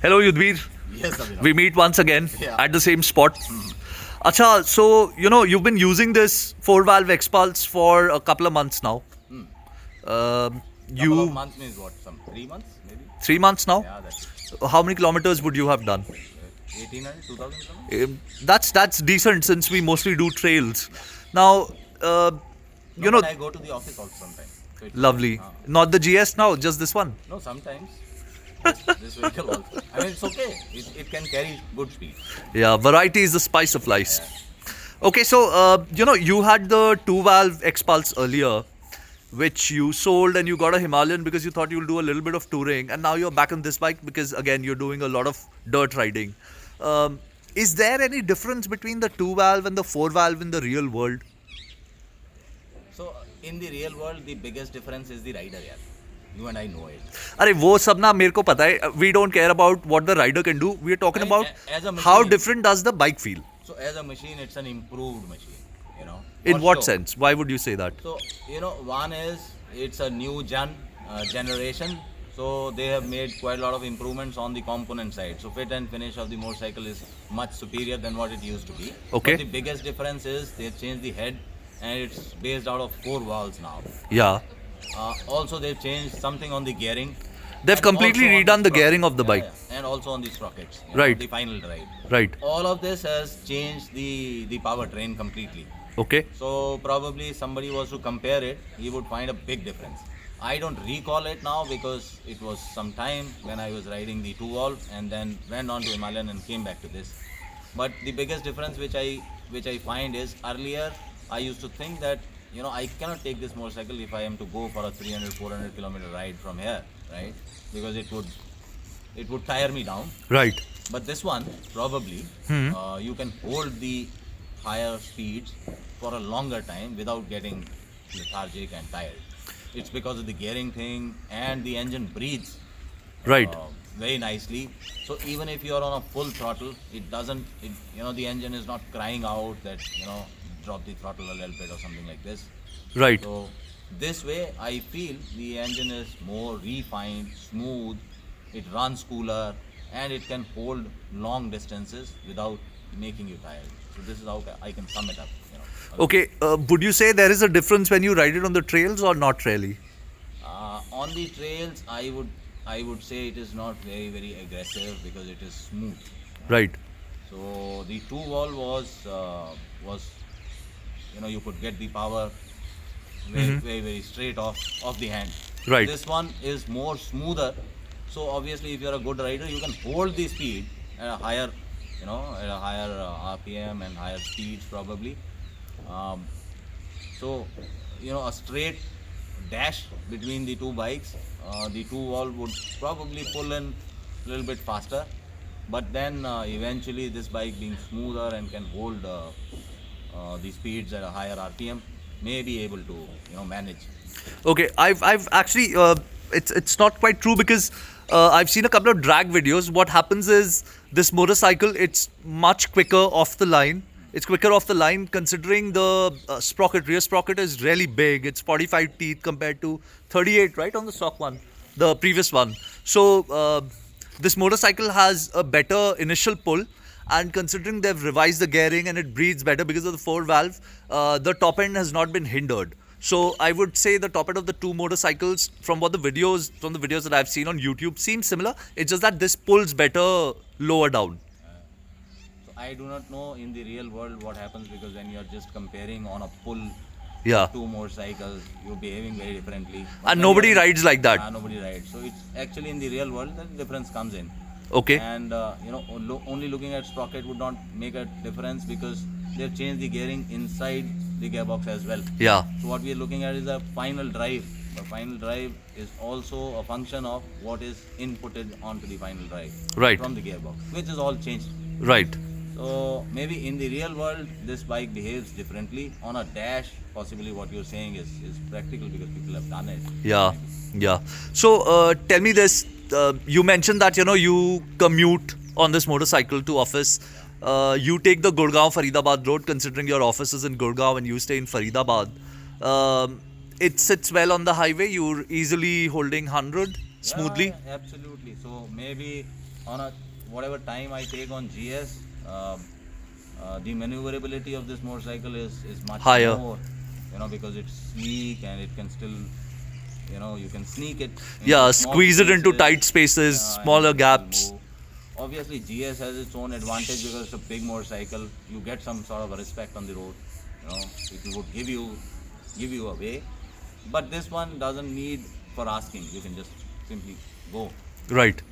Hello, Yudhvir. Yes, Abhinav. We meet once again Yeah. at the same spot. Acha, so you've been using this four-valve XPulse for a couple of months now. Couple of You months means what? Some 3 months maybe? 3 months now. Yeah, that's it. How many kilometers would you have done? 1800, 2000 kilometers? That's decent since we mostly do trails. Now, No, you know, but I go to the office also sometimes. So it's lovely. okay. Not the GS now, just this one. No, sometimes. This vehicle also. I mean, it's okay. It can carry good speed. Yeah, variety is the spice of life. Yeah. Okay, so you had the two-valve XPulse earlier, which you sold, and you got a Himalayan because you thought you'll do a little bit of touring, and now you're back on this bike because again you're doing a lot of dirt riding. Is there any difference between the two-valve and the four-valve in the real world? So, in the real world, the biggest difference is the rider, yeah. You and I know it. अरे वो सब ना मेरे को पता है. We don't care about what the rider can do. We are talking I mean, about as a how machine- different does the bike feel. So, as a machine, it's an improved machine, In for what sure. sense? Why would you say that? So, one is it's a new generation. So, they have made quite a lot of improvements on the component side. So, fit and finish of the motorcycle is much superior than what it used to be. Okay. But the biggest difference is they've changed the head and it's based out of 4 valves now. Yeah. Also, they've changed something on the gearing. They've and completely also on redone the sprocket. gearing of the bike. Yeah. And also on the sprockets. Right. The final drive. Right. All of this has changed the powertrain completely. Okay. So probably somebody was to compare it, he would find a big difference. I don't recall it now because it was some time when I was riding the two valve and then went on to Himalayan and came back to this. But the biggest difference which I find is earlier I used to think that I cannot take this motorcycle if I am to go for a 300-400 kilometer ride from here, right? Because it would tire me down. Right. But this one probably you can hold the higher speeds for a longer time without getting lethargic and tired. It's because of the gearing thing and the engine breathes Right. very nicely. So even if you're on a full throttle, it doesn't. The engine is not crying out that drop the throttle a little bit or something like this. Right. So this way, I feel the engine is more refined, smooth. It runs cooler, and it can hold long distances without making you tired. So this is how I can sum it up. Okay. Would you say there is a difference when you ride it on the trails or not really? On the trails, I would say it is not very very aggressive because it is smooth. Right. So the two valve was you could get the power very very straight off the hand. Right. This one is more smoother. So obviously, if you're a good rider, you can hold the speed at a higher, RPM and higher speeds probably. So a straight dash between the two bikes, the two valve would probably pull in a little bit faster. But then eventually, this bike being smoother and can hold the speeds at a higher RPM, may be able to manage. Okay. I've actually it's not quite true because I've seen a couple of drag videos. What happens is this motorcycle, it's much quicker off the line. It's quicker off the line considering the rear sprocket is really big. It's 45 teeth compared to 38, right, on the stock one, the previous one. So this motorcycle has a better initial pull, and considering they've revised the gearing and it breathes better because of the four valve, the top end has not been hindered. So I would say the top end of the two motorcycles from the videos that I've seen on YouTube seems similar. It's just that this pulls better lower down. So I do not know in the real world what happens because when you're just comparing on a pull Yeah. two motorcycles, you're behaving very differently. But And when nobody you're- rides like that. Nobody rides. So it's actually in the real world that difference comes in. Okay. And only looking at sprocket would not make a difference because they've changed the gearing inside the gearbox as well. Yeah. So what we are looking at is the final drive. The final drive is also a function of what is inputted onto the final drive Right. from the gearbox, which is all changed. Right. So maybe in the real world, this bike behaves differently. On a dash, possibly what you're saying is practical because people have done it. Yeah. Yeah. So tell me this. You mentioned that you commute on this motorcycle to office. You take the Gurgaon Faridabad road, considering your office is in Gurgaon and you stay in Faridabad. It sits well on the highway. You're easily holding 100 smoothly. Yeah, absolutely. So maybe on a whatever time I take on GS, the maneuverability of this motorcycle is much Higher. more, because it's sleek and it can still, you can sneak it. Yeah, small squeeze it into spaces, tight spaces, and smaller it will gaps. move. Obviously, GS has its own advantage because it's a big motorcycle. You get some sort of a respect on the road. It would give you a way. But this one doesn't need for asking. You can just simply go. Right.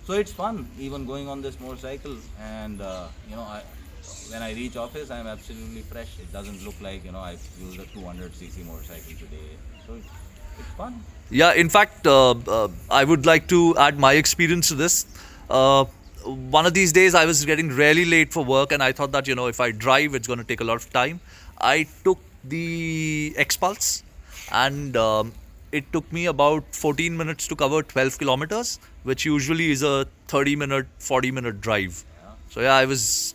So it's fun even going on this motorcycle, and when I reach office, I'm absolutely fresh. It doesn't look like I've used a 200cc motorcycle today. So it's fun. Yeah, in fact, I would like to add my experience to this. One of these days, I was getting really late for work, and I thought that, if I drive, it's going to take a lot of time. I took the XPulse, and it took me about 14 minutes to cover 12 kilometers, which usually is a 30-minute, 40-minute drive. Yeah. So, yeah, I was,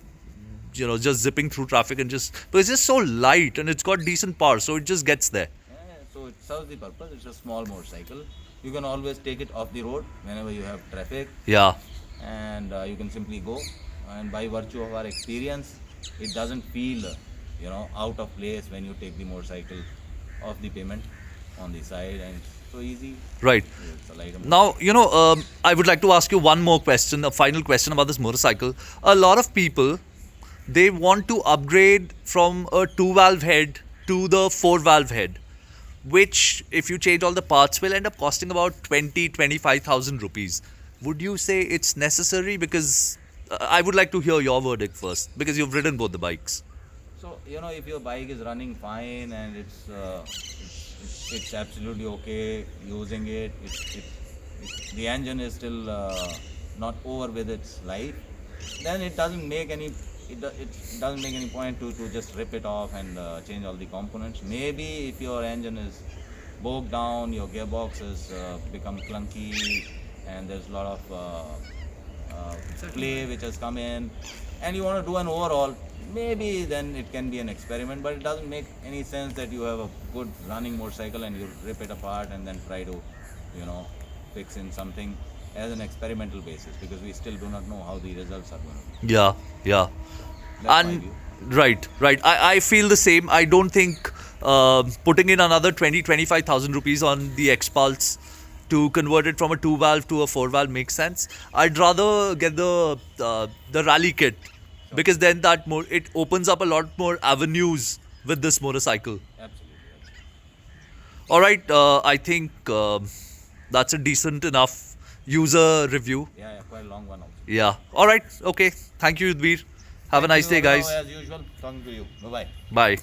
just zipping through traffic but it's just so light and it's got decent power, so it just gets there. Yeah, so it serves the purpose. It's a small motorcycle. You can always take it off the road whenever you have traffic, Yeah. and you can simply go. And by virtue of our experience, it doesn't feel, out of place when you take the motorcycle off the pavement on the side, and it's so easy. Right. It's a lighter Now, I would like to ask you one more question, a final question about this motorcycle. A lot of people, they want to upgrade from a 2-valve head to the 4-valve head, which, if you change all the parts, will end up costing about 25,000 rupees. Would you say it's necessary? Because I would like to hear your verdict first, because you've ridden both the bikes. So if your bike is running fine and it's absolutely okay using it, the engine is still not over with its life, then it doesn't make any point to just rip it off and change all the components. Maybe if your engine is bogged down, your gearbox has become clunky, and there's a lot of play which has come in, and you want to do an overhaul, maybe then it can be an experiment. But it doesn't make any sense that you have a good running motorcycle and you rip it apart and then try to fix in something as an experimental basis, because we still do not know how the results are going to be. Yeah. That's my And view. right. I feel the same. I don't think putting in another 25,000 rupees on the XPulse to convert it from a 2-valve to a 4-valve makes sense. I'd rather get the rally kit, because then it opens up a lot more avenues with this motorcycle. Absolutely. All right, I think that's a decent enough user review. Yeah, quite a long one also. Yeah. All right. Okay. Thank you, Yudhvir. Have a nice day, Thank you, guys. As usual, talking to you. Bye-bye. Bye.